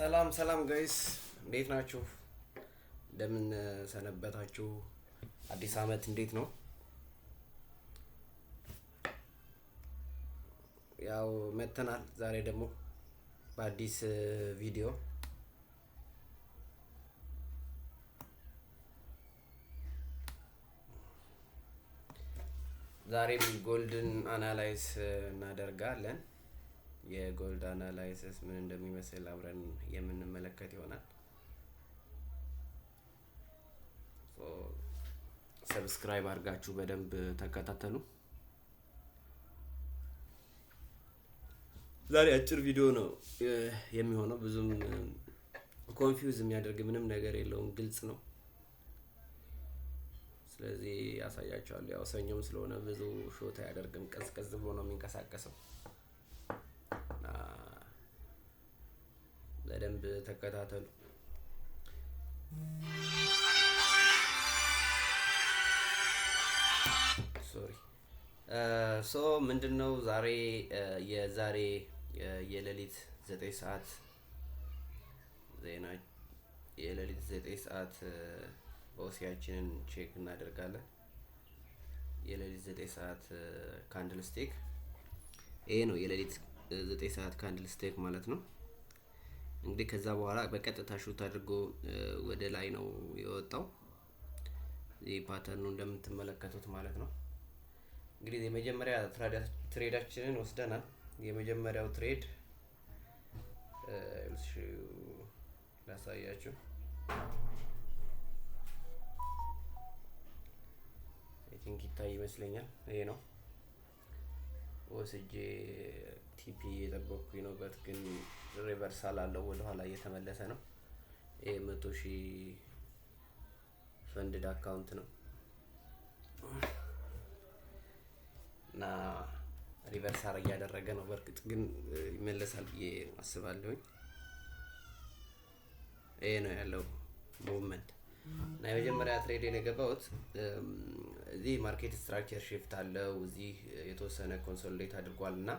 ሰላም ጋይስ እንዴት ናችሁ? እንደምን ሰነበታችሁ? አዲስ አመት እንዴት ነው? ያው መተናል ዛሬ ደግሞ በአዲስ ቪዲዮ። ዛሬም ጎልድን አናላይዝ እናደርጋለን። የጎልድ አናላይሲስ ምን እንደሚመስል አብረን የምንመለከት ይሆናል። ሰብስክራይብ አድርጋችሁ በደንብ ተከታተሉ። ዛሬ አጭር ቪዲዮ ነው የሚሆነው። ብዙም ኮንፊውዝ የሚያደርግ ምንም ነገር የለውም፣ ግልጽ ነው። ስለዚህ ያሳያችኋለሁ። ያው ሰኞም ስለሆነ ብዙ ሾት አያደርግም፣ ቀዝቀዝ ብሎ ነው የሚንቀሳቀሰው። በደንብ ተከታተሉ። ሶ ምንድነው ዛሬ የዛሬ የሌሊት 9 ሰዓት ዜና የሌሊት 9 ሰዓት ኦሲያችንን ቼክ እናደርጋለን። የሌሊት 9 ሰዓት ካንድል ስቴክ ይሄ ነው። የሌሊት 9 ሰዓት ካንድል ስቴክ ማለት ነው። እንግዲህ ከዛ በኋላ በቀጥታ ሹት አድርጎ ወደ ላይ ነው የወጣው። ይሄ ፓተርኑ እንደምትመለከቱት ማለት ነው። እንግዲህ የመጀመሪያ ትሬዳችንን ወስደናል። የመጀመሪያው ትሬድ ላሳያችሁ። አይ ቲንክ ይታይ ይመስለኛል። ይሄ ነው ወስጄ ቲፒ የጠበቅኩኝ ነው፣ በት ግን ሪቨርሳል አለው፣ ወደ ኋላ እየተመለሰ ነው። ይሄ 100,000 ፈንድድ አካውንት ነው እና ሪቨርሳል እያደረገ ነው። በእርግጥ ግን ይመለሳል ብዬ አስባለሁኝ። ይሄ ነው ያለው ሙቭመንት እና የመጀመሪያ ትሬድ የገባሁት እዚህ ማርኬት ስትራክቸር ሺፍት አለው። እዚህ የተወሰነ ኮንሶሊዴት አድርጓል እና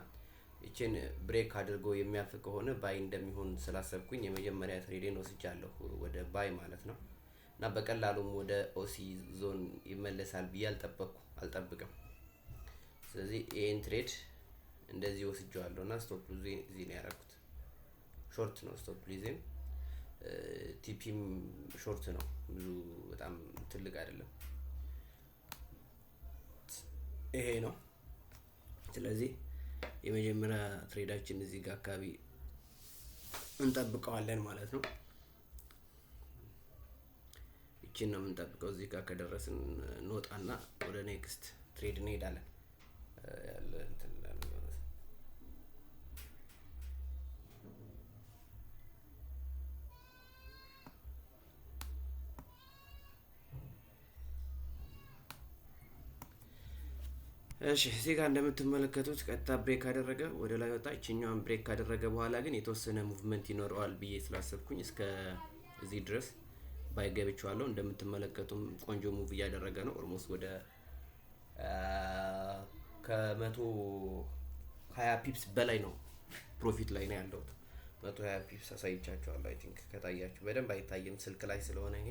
እቺን ብሬክ አድርጎ የሚያልፍ ከሆነ ባይ እንደሚሆን ስላሰብኩኝ የመጀመሪያ ትሬዴን ወስጃለሁ ወደ ባይ ማለት ነው። እና በቀላሉም ወደ ኦሲ ዞን ይመለሳል ብዬ አልጠብቅም። ስለዚህ ይሄን ትሬድ እንደዚህ ወስጃለሁ እና ስቶፕ ሉዝ እዚህ ነው ያደረኩት። ሾርት ነው ስቶፕ ሉዝም፣ ቲፒም ሾርት ነው፣ ብዙ በጣም ትልቅ አይደለም። ይሄ ነው። ስለዚህ የመጀመሪያ ትሬዳችን እዚህ ጋር አካባቢ እንጠብቀዋለን ማለት ነው። እቺን ነው የምንጠብቀው። እዚህ ጋር ከደረስን እንወጣና ወደ ኔክስት ትሬድ እንሄዳለን። ያለ እንትን እሺ፣ እዚህ ጋር እንደምትመለከቱት ቀጥታ ብሬክ አደረገ፣ ወደ ላይ ወጣ። እቺኛውን ብሬክ ካደረገ በኋላ ግን የተወሰነ ሙቭመንት ይኖረዋል ብዬ ስላሰብኩኝ እስከ እዚህ ድረስ ባይገብቻለሁ። እንደምትመለከቱም ቆንጆ ሙቭ እያደረገ ነው። ኦልሞስት ወደ ከ120 ፒፕስ በላይ ነው ፕሮፊት ላይ ነው ያለው። 120 ፒፕስ አሳይቻችኋለሁ። አይ ቲንክ ከታያችሁ በደንብ አይታይም ስልክ ላይ ስለሆነ፣ ይሄ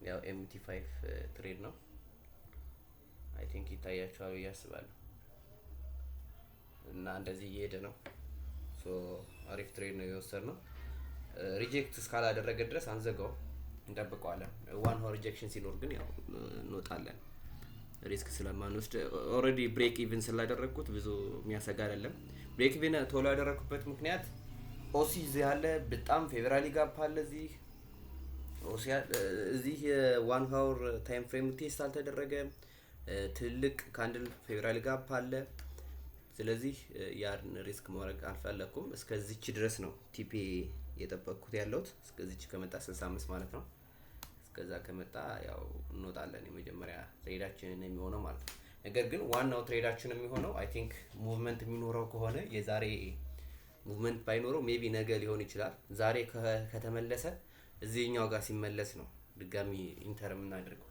ያው MT5 ትሬድ ነው። አይ ቲንክ ይታያችኋል ብዬ አስባለሁ። እና እንደዚህ እየሄደ ነው። ሶ አሪፍ ትሬድ ነው የወሰድነው። ሪጀክት እስካላደረገ ድረስ አንዘጋው፣ እንጠብቀዋለን። ዋን ሆር ሪጀክሽን ሲኖር ግን ያው እንወጣለን፣ ሪስክ ስለማንወስድ። ኦልሬዲ ብሬክ ኢቭን ስላደረግኩት ብዙ የሚያሰጋ አይደለም። ብሬክ ኢቭን ቶሎ ያደረግኩበት ምክንያት ኦሲ እዚህ ያለ በጣም ፌቨራሊ ጋፕ አለ። እዚህ የዋን ሀወር ታይም ፍሬም ቴስት አልተደረገም። ትልቅ ካንድል ፌቨራሊ ጋፕ አለ። ስለዚህ ያን ሪስክ ማድረግ አልፈለኩም። እስከዚች ድረስ ነው ቲፒ የጠበቅኩት ያለሁት። እስከዚች ከመጣ 65 ማለት ነው። እስከዛ ከመጣ ያው እንወጣለን። የመጀመሪያ ትሬዳችንን የሚሆነው ማለት ነው። ነገር ግን ዋናው ትሬዳችን የሚሆነው አይ ቲንክ ሙቭመንት የሚኖረው ከሆነ የዛሬ ሙቭመንት ባይኖረው ሜቢ ነገ ሊሆን ይችላል። ዛሬ ከተመለሰ እዚህኛው ጋር ሲመለስ ነው ድጋሚ ኢንተር የምናደርገው።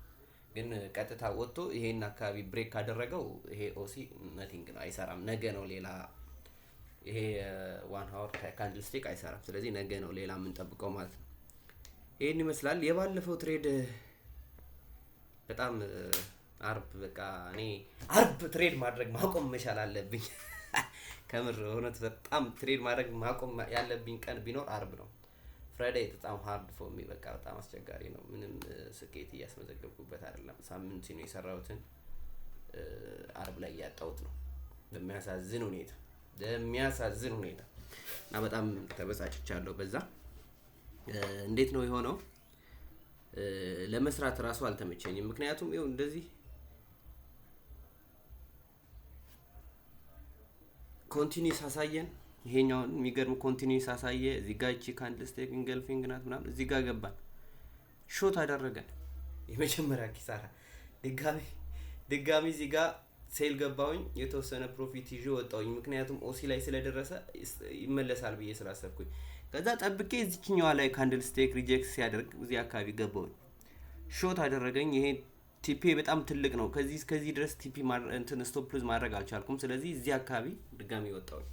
ግን ቀጥታ ወጥቶ ይሄን አካባቢ ብሬክ ካደረገው ይሄ ኦሲ ነቲንግ ነው፣ አይሰራም። ነገ ነው ሌላ ይሄ 1 ሃወር ካንድል ስቲክ አይሰራም። ስለዚህ ነገ ነው ሌላ የምንጠብቀው ማለት ነው። ይሄን ይመስላል የባለፈው ትሬድ። በጣም አርብ በቃ እኔ አርብ ትሬድ ማድረግ ማቆም መቻል አለብኝ። ከምር እውነት በጣም ትሬድ ማድረግ ማቆም ያለብኝ ቀን ቢኖር አርብ ነው። ፍራይዴይ በጣም ሃርድ ፎር ሚ በቃ በጣም አስቸጋሪ ነው። ምንም ስኬት እያስመዘገብኩበት አይደለም። ሳምንት ነው የሰራሁትን አርብ ላይ እያጣሁት ነው በሚያሳዝን ሁኔታ እና በጣም ተበሳጭቻለሁ በዛ። እንዴት ነው የሆነው? ለመስራት ራሱ አልተመቸኝም። ምክንያቱም ይኸው እንደዚህ ኮንቲኒዩስ አሳየን። ይሄኛውን የሚገርም ኮንቲኒዩስ አሳየ። እዚህ ጋር እቺ ካንድል ስቲክ ኢንገልፊንግ ናት ምናምን እዚህ ጋር ገባን፣ ሾት አደረገን። የመጀመሪያ ኪሳራ። ድጋሚ እዚህ ጋር ሴል ገባሁኝ። የተወሰነ ፕሮፊት ይዤ ወጣሁኝ። ምክንያቱም ኦሲ ላይ ስለደረሰ ይመለሳል ብዬ ስላሰብኩኝ። ከዛ ጠብቄ እዚህኛዋ ላይ ካንድል ስቲክ ሪጀክት ሲያደርግ እዚህ አካባቢ ገባሁኝ፣ ሾት አደረገኝ። ይሄ ቲፒ በጣም ትልቅ ነው። ከዚህ እስከዚህ ድረስ ቲፒ ስቶፕ ሉዝ ማድረግ አልቻልኩም። ስለዚህ እዚህ አካባቢ ድጋሚ ወጣሁኝ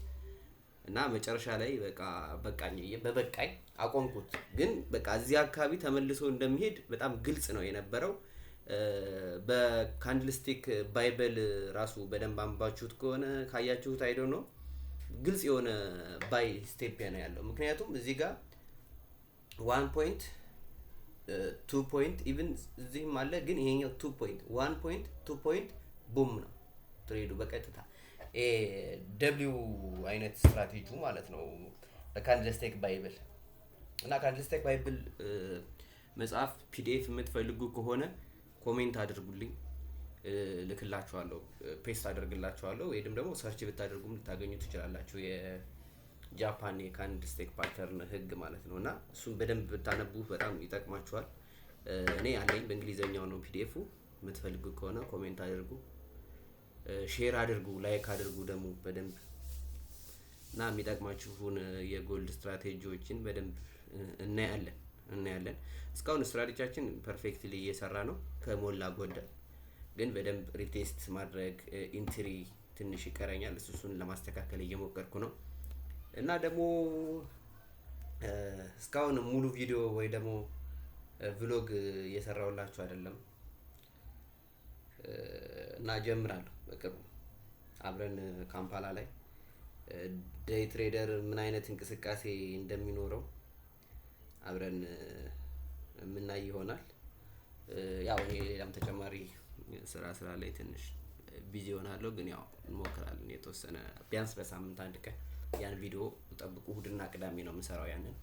እና መጨረሻ ላይ በቃኝ አቆምኩት። ግን በቃ እዚህ አካባቢ ተመልሶ እንደሚሄድ በጣም ግልጽ ነው የነበረው። በካንድል ስቲክ ባይብል ራሱ በደንብ አንባችሁት ከሆነ ካያችሁት አይዶ ነው ግልጽ የሆነ ባይ ስቴፕ ነው ያለው። ምክንያቱም እዚህ ጋር 1 ፖይንት 2 ፖይንት ኢቭን እዚህም አለ። ግን ይሄኛው 2 ፖይንት 1 ፖይንት 2 ፖይንት ቡም ነው ትሬዱ በቀጥታ ደብሊው አይነት ስትራቴጂ ማለት ነው በካንድል ስቲክ ባይብል። እና ካንድል ስቲክ ባይብል መጽሐፍ ፒዲኤፍ የምትፈልጉ ከሆነ ኮሜንት አድርጉልኝ፣ ልክላችኋለሁ፣ ፔስት አደርግላችኋለሁ። ወይም ደግሞ ሰርች ብታደርጉም ልታገኙ ትችላላችሁ። የጃፓን የካንድል ስቲክ ፓተርን ህግ ማለት ነው። እና እሱን በደንብ ብታነቡ በጣም ይጠቅማችኋል። እኔ ያለኝ በእንግሊዘኛው ነው ፒዲኤፉ። የምትፈልጉ ከሆነ ኮሜንት አድርጉ፣ ሼር አድርጉ፣ ላይክ አድርጉ ደግሞ በደንብ እና የሚጠቅማችሁን የጎልድ ስትራቴጂዎችን በደንብ እናያለን። እስካሁን ስትራቴጂያችን ፐርፌክትሊ እየሰራ ነው ከሞላ ጎደል። ግን በደንብ ሪቴስት ማድረግ ኢንትሪ ትንሽ ይቀረኛል። እሱን ለማስተካከል እየሞከርኩ ነው። እና ደግሞ እስካሁን ሙሉ ቪዲዮ ወይ ደግሞ ቭሎግ እየሰራሁላችሁ አይደለም እና ጀምራለሁ በቅርቡ አብረን ካምፓላ ላይ ዴይ ትሬደር ምን አይነት እንቅስቃሴ እንደሚኖረው አብረን የምናይ ይሆናል። ያው እኔ ሌላም ተጨማሪ ስራ ላይ ትንሽ ቢዚ ሆናለሁ። ግን ያው እንሞክራለን የተወሰነ ቢያንስ በሳምንት አንድ ቀን ያን ቪዲዮ ጠብቁ። እሁድና ቅዳሜ ነው የምሰራው ያንን።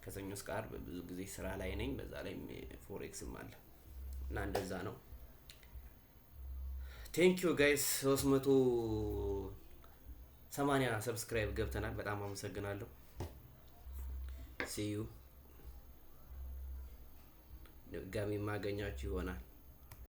ከሰኞ እስከ ዓርብ ብዙ ጊዜ ስራ ላይ ነኝ። በዛ ላይ ፎሬክስም አለ እና እንደዛ ነው። ቴንክ ዩ ጋይስ 380 ሰብስክራይብ ገብተናል። በጣም አመሰግናለሁ። ሲ ዩ ድጋሚ ማገኛችሁ ይሆናል።